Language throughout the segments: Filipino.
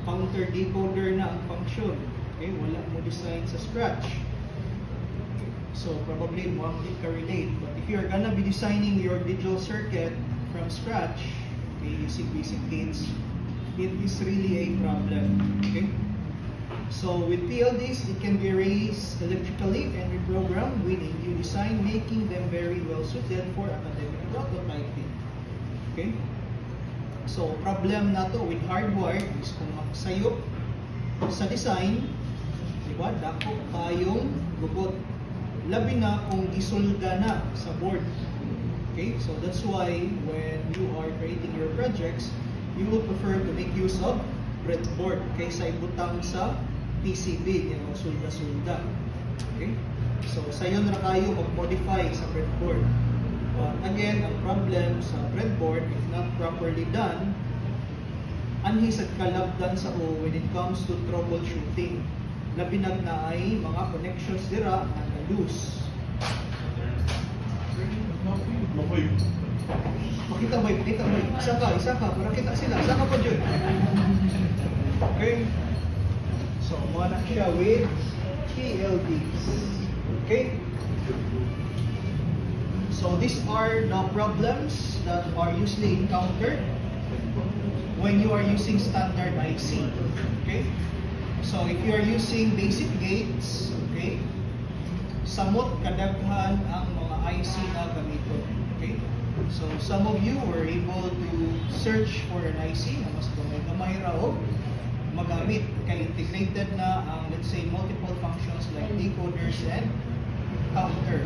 counter decoder na ang function. Okay, wala mo design sa scratch. So probably mo ka relate. But if you're gonna be designing your digital circuit from scratch, okay, using basic gates, it is really a problem. Okay. So with PLDs, it can be erased electrically and reprogrammed with a new design, making them very well suited for academic prototyping. Okay. So problem na to with hardwired is kung makasayop sa design, diba, dako kayong gugot. Labi na kung isulga na sa board. Okay, so that's why when you are creating your projects, you will prefer to make use of breadboard kaysa ibutang sa PCB, yung sulda-sulda. Okay, so sayo na kayo mag-modify sa breadboard. But again, ang problem sa breadboard, if not properly done, anhisag kalabdan sa o when it comes to troubleshooting. Labinag na ay mga connections dira na loose. Makita ba? Isa ka, para kita sila. Isa ka pa dyan. Okay. So, muna siya with PLDs. Okay. So, these are the problems that are usually encountered when you are using standard IC. Okay. So, if you are using basic gates, okay, samot kadaghan ang mga IC na gamiton. Okay? So, some of you were able to search for an IC na mas gamay ra o magamit kay integrated na ang, let's say, multiple functions like decoders and counter.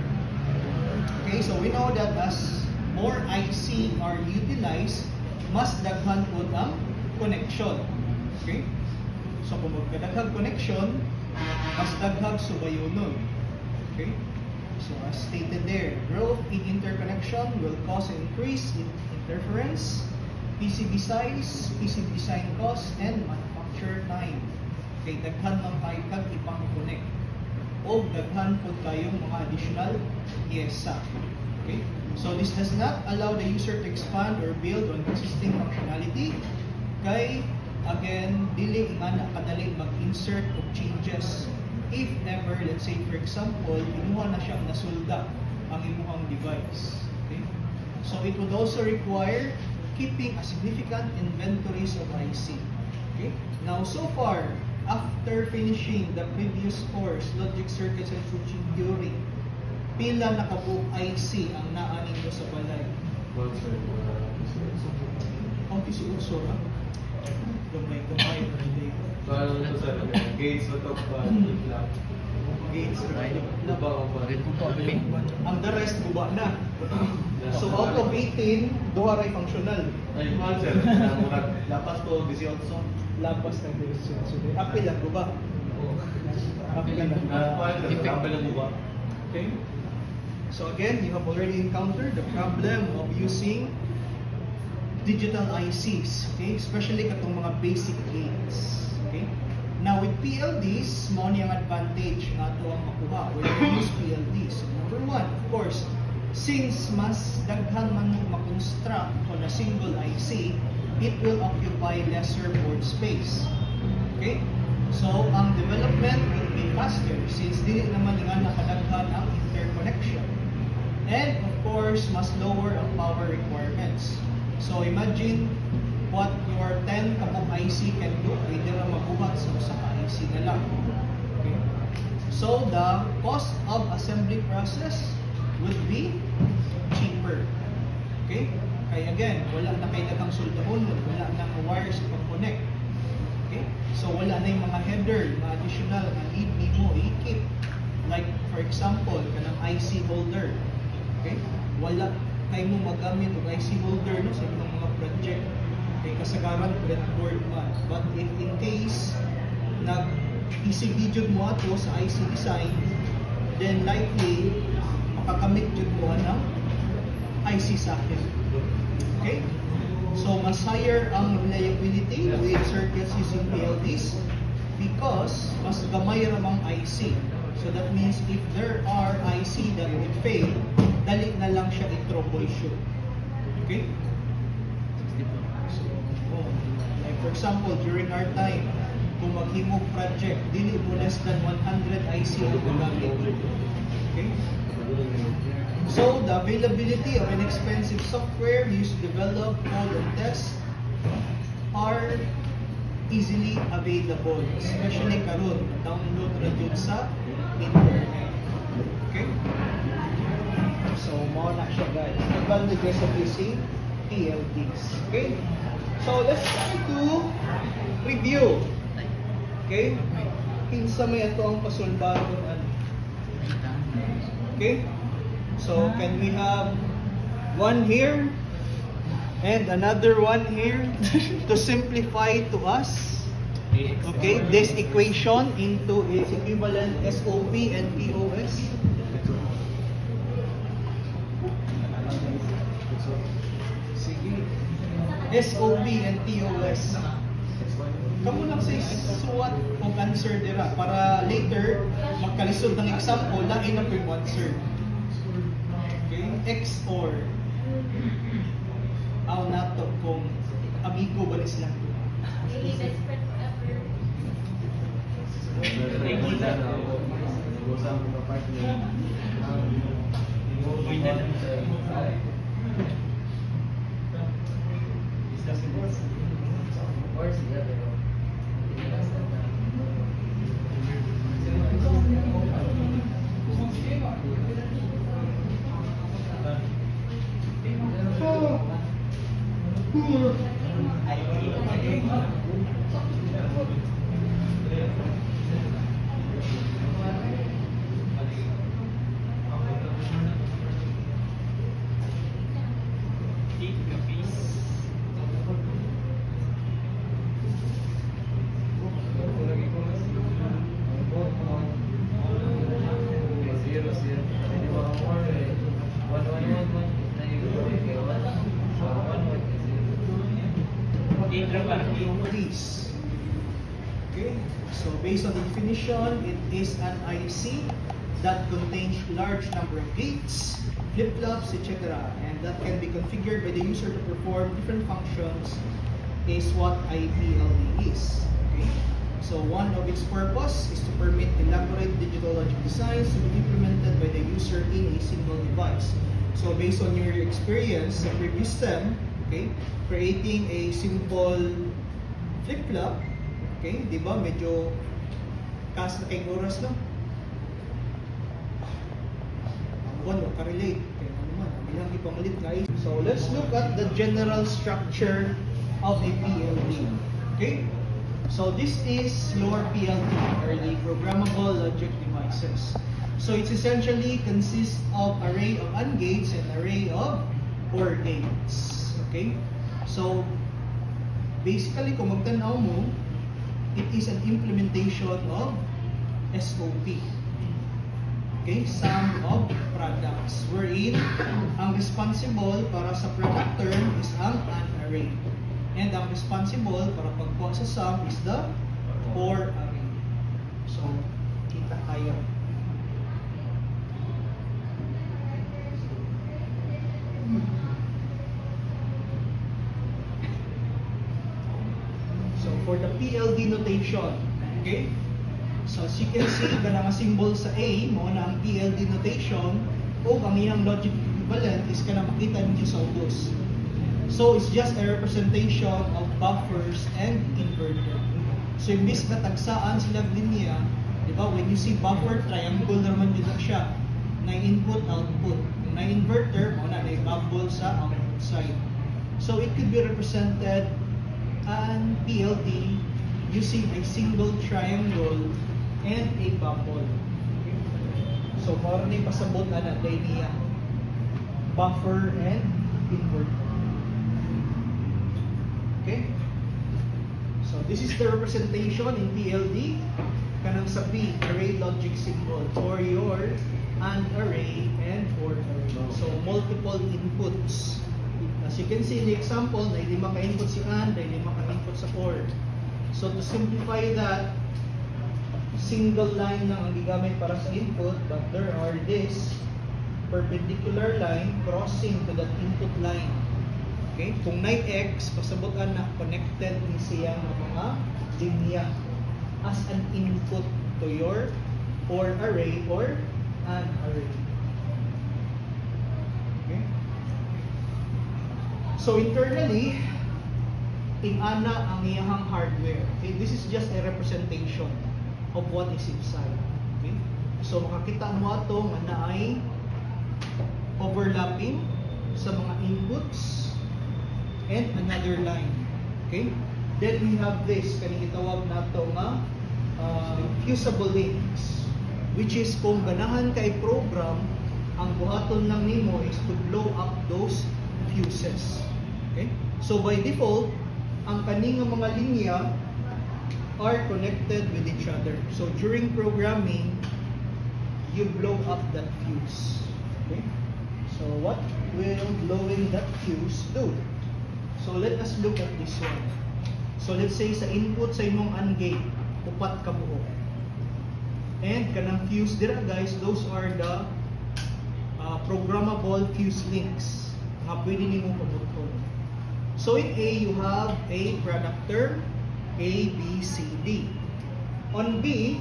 Okay? So, we know that as more IC are utilized, mas daghan po ang connection. Okay? So kung magkadaghag connection, mas daghag subayonon. Okay? So as stated there, growth in interconnection will cause an increase in interference, PCB size, PCB design cost, and manufacture time. Okay, daghan man kayo kag ipang-connect. O daghan po kayong mga additional ESA. Okay? So this does not allow the user to expand or build on existing functionality. Kay again, dili man kadali mag-insert of changes if ever, let's say for example, imuha na siyang nasulda ang imuhang device. Okay? So it would also require keeping a significant inventories of IC. Okay? Now so far, after finishing the previous course, Logic Circuits and Switching Theory, pila na kabuok IC ang naanin mo sa balay? Well, sir, Ang kisuso ha? Gamay well, sir, gates out of gates Laba ba? ang the rest guba na. So out of 18, duha ray functional. Ay, sir, lapas to 18. Lapas ng direction. So apil lang guba. Apil lang. Apil lang guba. Okay. So again, you have already encountered the problem of using digital ICs, okay, especially katong mga basic gates. Okay. Now with PLDs, mo ni ang advantage na ito ang makuha when you use PLDs. So, number one, of course, since mas daghan man mo makonstruct on a single IC, it will occupy lesser board space. Okay? So ang development will be faster since dili naman nga nakadaghan ang interconnection. And of course, mas lower ang power requirements. So imagine what your 10 kabuk IC can do. Pwede na mabuhat sa usa ka IC na lang. Okay. So the cost of assembly process would be cheaper. Okay? Kaya again, wala na kayo dagang soldahon, wala na ka wires pag-connect. Okay? So wala na yung mga header, mga additional na need mo i-keep. Like for example, kanang IC holder. Okay? Wala kayo mo magamit ng IC holder no, sa inyong mga project. Okay, kasagaran breadboard man. But if in case nag-PCB jud mo ato sa IC design, then likely makakamit jud mo ng IC socket. Okay? So mas higher ang reliability with circuits using PLDs because mas gamay ramang IC. So that means if there are IC that would fail, dali na lang siya i-troubleshoot. Okay? So, like For example, during our time, kung maghimog project, dili mo less than 100 IC ang magamit. Okay? So, the availability of inexpensive software used to develop, code, and test are easily available, especially karon download ra jud sa internet. Okay? So, mo na siya guys. Advantages of using PLDs. Okay? So, let's try to review. Okay? Kinsa may ato ang pasulbaron. Okay? So, can we have one here and another one here to simplify to us? Okay, this equation into its equivalent SOP and POS. Sige. SOP and POS. Kamu lang sa suwat o answer dira para later magkalisod ng example lain na po yung answer. Okay? XOR. Aw nato kung amigo ba sila? Please. Okay, so based on the definition, it is an IC that contains large number of gates, flip-flops, etc. and that can be configured by the user to perform different functions is what IPLD is. Okay, so one of its purpose is to permit elaborate digital logic designs to be implemented by the user in a single device. So based on your experience sa previous STEM, okay, creating a simple flip-flop, okay, di ba? Medyo kas na kayong oras, no? Ang ka-relate. Kaya naman, bilang ipamalit guys. So let's look at the general structure of a PLD. Okay? So this is your PLD, or the programmable logic devices. So it essentially consists of array of AND gates and array of OR gates. Okay? So basically, kung magtanaw mo, it is an implementation of SOP. Okay? Sum of products. Wherein, ang responsible para sa product term is ang AND array. And ang responsible para pagkuha sa sum is the OR array. So, kita kayo. For the PLD notation, okay? So as you can see, kanang symbol sa A, mo na ang PLD notation, o ang iyang logic equivalent is kanang makita ninyo sa ubos. So it's just a representation of buffers and inverter. So imbis na tagsaan sila linya, di ba? When you see buffer, triangle naman dito siya. Na input, output. Yung na inverter, mo na bubble sa output side. So it could be represented and PLD using a single triangle and a bubble. Okay. So, para na pasabot na niya buffer and inverter. Okay? So, this is the representation in PLD. Kanang sa P, array logic symbol for your AND array and OR array. So, multiple inputs. As you can see in the example, na lima ka-input si AND, na lima ka-input sa OR. So to simplify that, single line lang ang gigamit para sa input, but there are this perpendicular line crossing to that input line. Okay? Kung 9x, pasabutan na connected ni siya ng mga linya as an input to your or array or an array. Okay? So internally, ing-ana ang iyahang hardware. Okay? This is just a representation of what is inside. Okay? So makakita mo ato nga naay overlapping sa mga inputs and another line. Okay? Then we have this, kaning itawag nato nga fusible links, which is kung ganahan kay program, ang buhaton lang nimo is to blow up those fuses. Okay? So by default, ang kaning mga linya are connected with each other. So during programming, you blow up that fuse. Okay? So what will blowing that fuse do? So let us look at this one. So let's say sa input sa imong AND gate, upat ka buo. And kanang fuse dira guys, those are the programmable fuse links nga pwede nimo pabuton. So in A, you have a product term, A, B, C, D. On B,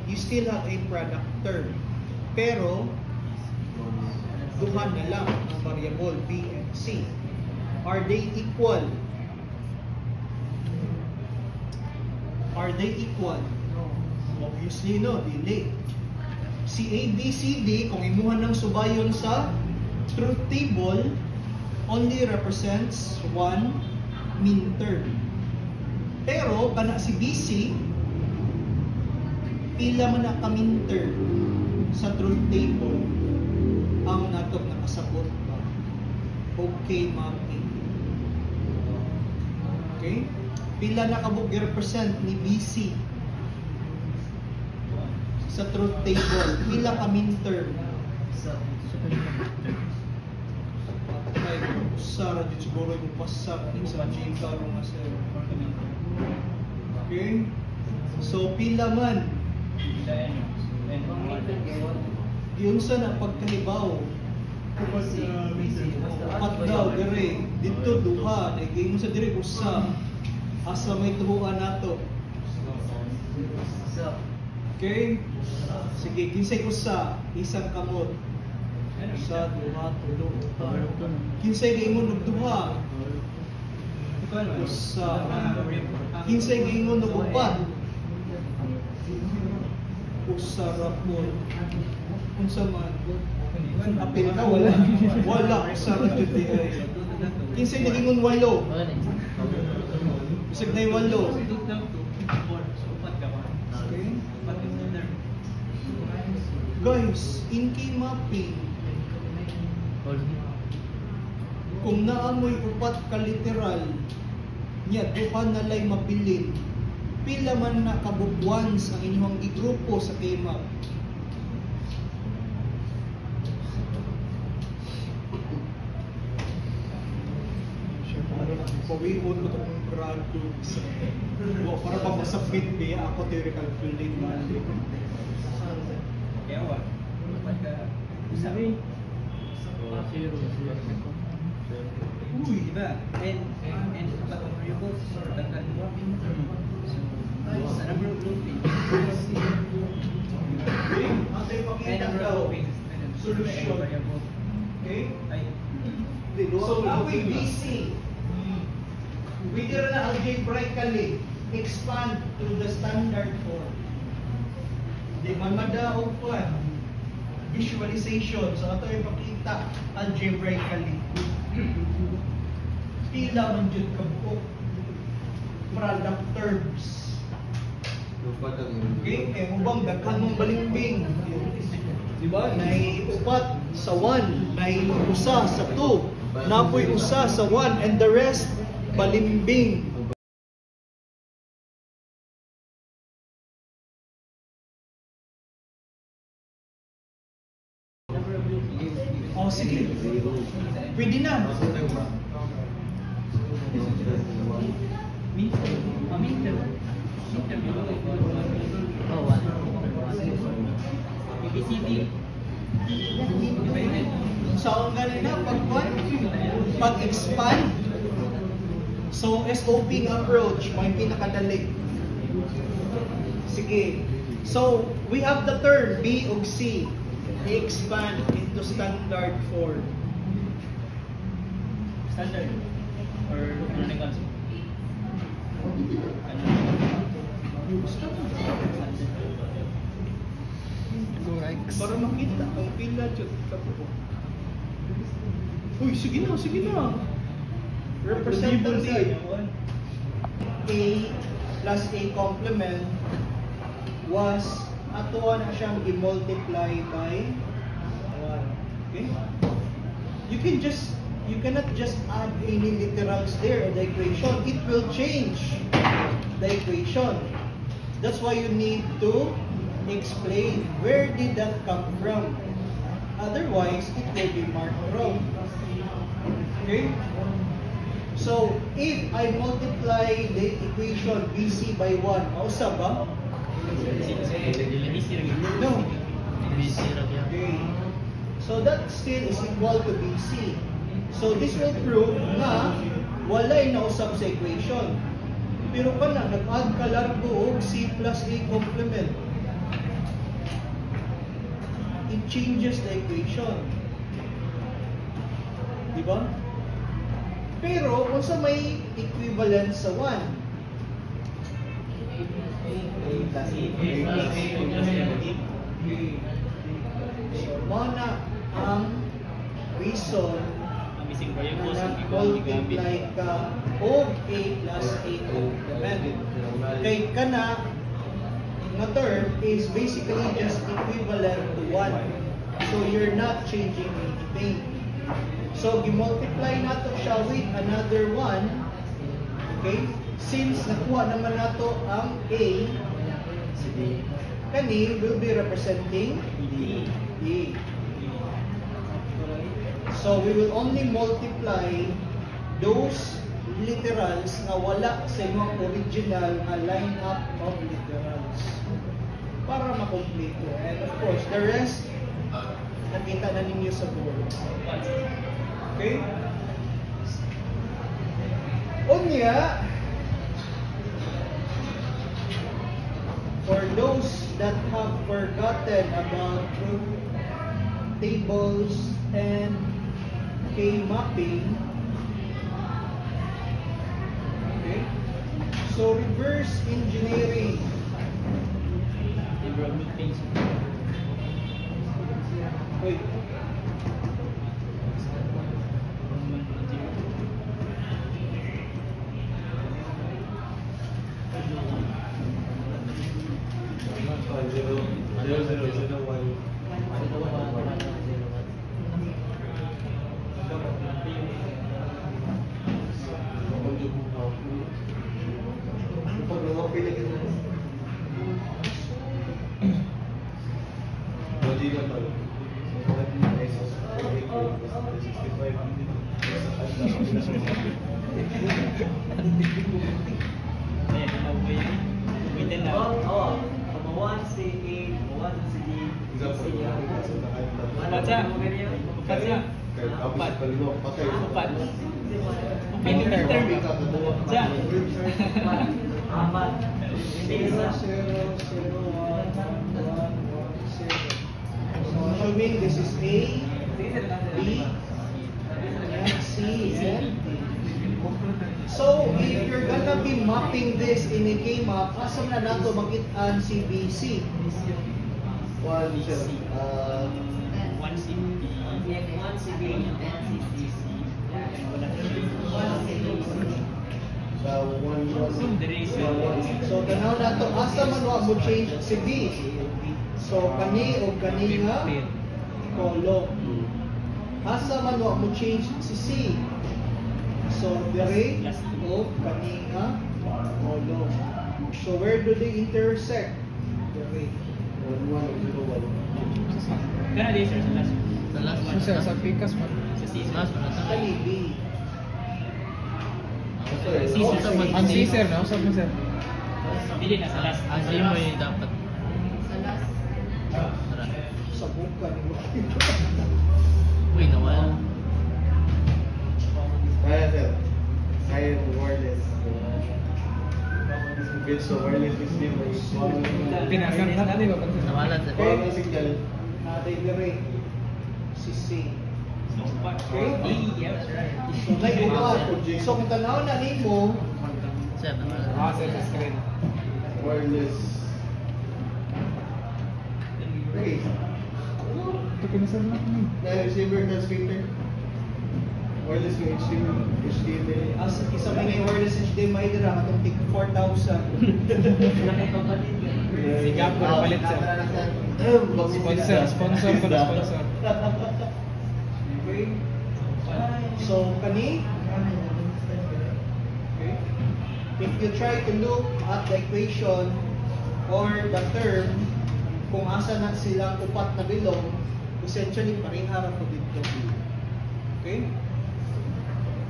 you still have a product term. Pero, duha na lang ang variable B and C. Are they equal? Are they equal? No. Obviously no, dili. Si A, B, C, D, kung imuhan ng subayon sa truth table, only represents one minterm. Pero, kana si BC, pila man na ka-minterm sa truth table ang natok nakasabot ba? Okay, mapping. Okay? Pila na kabog i-represent ni BC sa truth table? Pila ka-minterm? Ay, usara dito siguro yung pasak sa chika nga sir. Okay? So, pila man? Yun sa na pagkalibaw. Upat daw, dire. Dito, duha. Nagiging mo sa dire, usa. Asa may tuhuan nato. Okay? Sige, kinsay usa. Isang kamot. Usa, duha, tulo. Kinsay gaingon og duha. Usa. Kinsay gaingon og upat. Usa rapon. Unsa man? Apil ka wala. Wala usa ra jud diay. Kinsay nagingon walo. Bisag na yung walo. Okay. Guys, in key mapping, kung naamoy upat ka literal, niya duha na lay mabilin, pila man na kabugwans ang inyong igrupo sa K-map. Pawion ko itong graduates. Para pa masabit niya ako theoretical fielding man. Kaya wa. Sabi. Uy, diba? And but variables dagdag mo. Sa number of groupings. Okay? Ang tayo pakita daw. Solution. Okay? So, ako'y BC. Pwede rin na algebraically expand to the standard form. Di man madaog pa. Visualization. So, ito yung pakita algebraically. Pila man dyan kabuok. Product terms. Okay? Eh, ubang daghan mong balimbing. Diba? Nai-upat sa 1, nai-usa sa 2, napoy usa sa 1, and the rest, balimbing. Oh, sige. Pwede na. ABCD. Sa ang ganina, pag pag-expand. So, SOP ng approach, may pinakadali. Sige. So, we have the term B ug C. I-expand into standard form. Standard. Or ano na yung concept? Ano? Para makita kung pila jud ka po. Uy, sige na, sige na. Representative A plus A complement was ato na siyang i-multiply by 1. Okay? You cannot just add any literals there in the equation. It will change the equation. That's why you need to explain where did that come from. Otherwise, it will be marked wrong. Okay? So, if I multiply the equation BC by 1, mausa ba? No. Okay. So, that still is equal to BC. So, this will prove na walay nausap sa equation. Pero pa na, nag-add ka largo og C plus A complement. It changes the equation. Diba? Pero, kung sa may equivalent sa 1, so, mana ang reason na nag-multiply ka o A plus A complement. Kay kana nga term is basically just equivalent to 1. So you're not changing anything. So gimultiply nato siya with another 1. Okay? Since nakuha naman nato ang A, kani will be representing D. So we will only multiply those literals na wala sa imong original na lineup of literals para makompleto. And of course, the rest nakita na ninyo sa board. Okay? Unya, for those that have forgotten about truth tables and K-mapping, okay? So reverse engineering. Wait. Assuming this is A, B, and C, and D. So, if you're gonna be mapping this in a K-map, asa na nato makit-an CBC? 1 So, tanaw na to, asa man wa mo change si B? So, kani o kani nga kolom. Asa man wa mo change si C? So, dire o kani nga kolom. So, where do they intersect? Dire. Kana di sir sa last one. Sa pikas pa. Sa season. Kani B. Ang C sir, no? Usap mo sir. Dili na sa last. Ang mo yung dapat. Sa buka ni mo. Uy, nawala. Kaya sir, kaya yung wireless. With so wireless is different. Pinasan na natin ba? Nawalan sa Bawal ng signal. Natin dire si C. Okay. Yes, right. So like so kung tanaw na nimo, Sir, nawalan. Sir, sa screen. Wireless. Okay. Ito pinasan na kami. Na receiver transmitter. Wireless yung HDMI. as isa may nga wireless HDMI dira katong tig 4,000. Si Gab, palit sir. Sponsor ko na sponsor. Okay. So kani okay. If you try to look at the equation or the term kung asa na silang upat na bilog, essentially pareha ra po dito. Okay?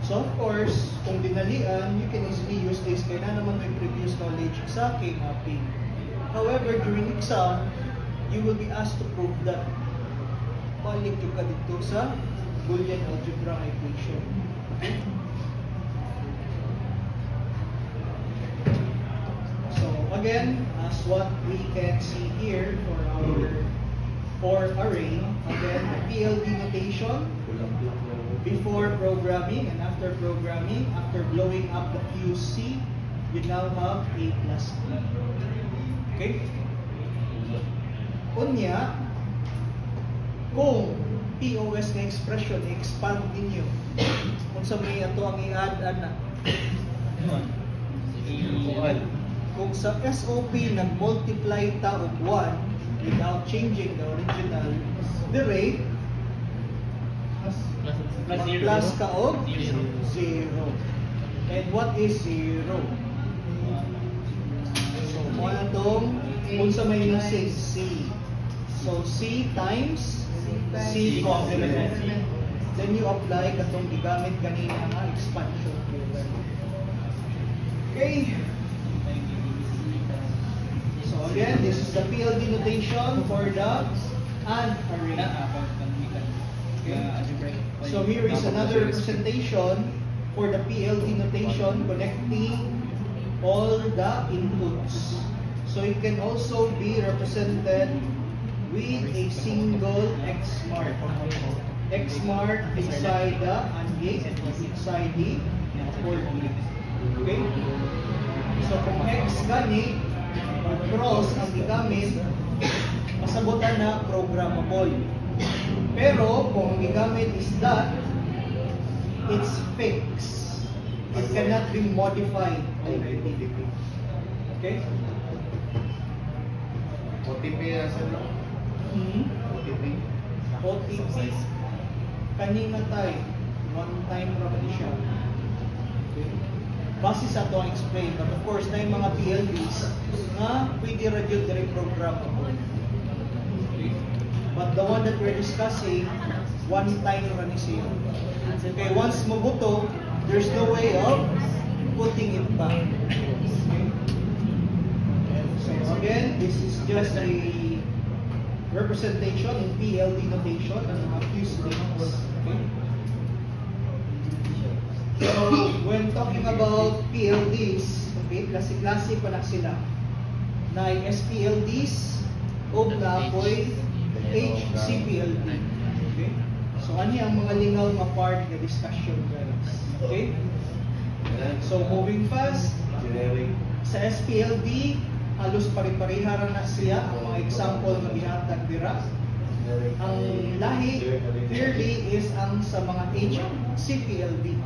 So of course, kung dinalian, you can easily use this kaya na naman may previous knowledge sa K-mapping. However, during exam, you will be asked to prove that balik ka dito sa Boolean algebra equation. Okay? So again, as what we can see here for our array, again, the PLD notation, before programming and after programming, after blowing up the QC, you now have A plus B. Okay? Unya, kung POS na expression, expand ninyo. Kung sa may ato ang i-add na. Kung sa SOP nag-multiply ta og 1 without changing the original, the rate plus ka og 0. And what is 0? So, mo na tong kung sa may using C. So, C times C complement. Then you apply katong gigamit kanina nga expansion theorem. Okay. So again, this is the PLD notation for the AND array. So here is another representation for the PLD notation connecting all the inputs. So it can also be represented with a single X mark. X mark inside the AND gate, inside the OR gate. Okay? So kung X gani, or cross ang gigamit, masabutan na programmable. Pero kung ang gigamit is that, it's fixed. It cannot be modified. Okay? OTP na sa OTP. OTP. Kanina tayo, one time raman siya. Okay? Base sa ito ang explain. But of course, na yung mga PLDs na pwede radio direct programmable. Okay? But the one that we're discussing, one time run is zero. Okay, once mabuto, there's no way of putting it back. Okay? So again, this is just a representation in PLD notation ng mga few strings. Okay? So, when talking about PLDs, okay, klase-klase pa na sila. Na SPLDs o na apoy HCPLD. Okay? So, ano ang mga lingaw nga part ng discussion, guys? Okay? So, moving fast, Generic. sa SPLD, halos pare-pareha na siya ang mga example na bihatag dira. Ang lahi, clearly, is ang sa mga HCPLD.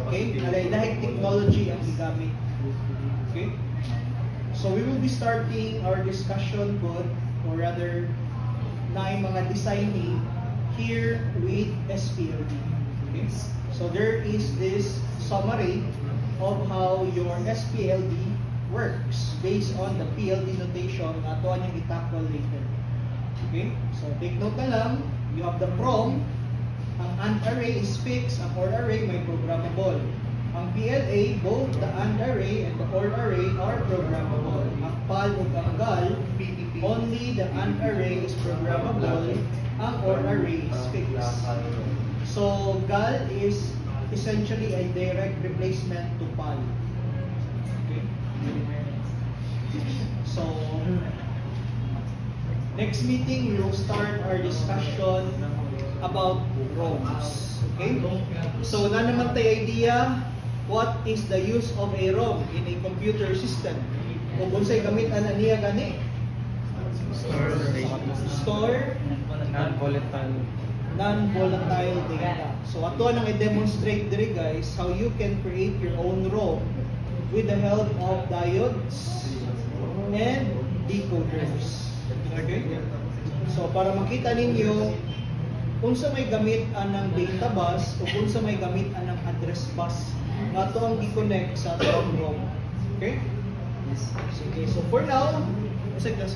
Okay? Lahi technology ang gigamit. Okay? So we will be starting our discussion po, or rather, na yung mga designing here with SPLD. Okay? So there is this summary of how your SPLD works based on the PLD notation na ito ang i-tackle later. Okay? So take note na lang, you have the PROM. Ang AND array is fixed, ang OR array may programmable. Ang PLA, both the AND array and the OR array are programmable. Ang PAL o ang GAL, only the AND array is programmable, ang OR array is fixed. So GAL is essentially a direct replacement to PAL. Okay? So, next meeting, we will start our discussion about ROMs. Okay? So, na naman tayo idea, what is the use of a ROM in a computer system? O kung sa'y gamit niya gani? Store Non-volatile. non-volatile data. So, ato nang i-demonstrate diri guys, how you can create your own ROM with the help of diodes and decoders. Okay? So, para makita ninyo kung sa may gamit anang data bus o kung sa may gamit anang address bus nga ito ang i-connect sa atong ROM. Okay? Okay, so for now, sa class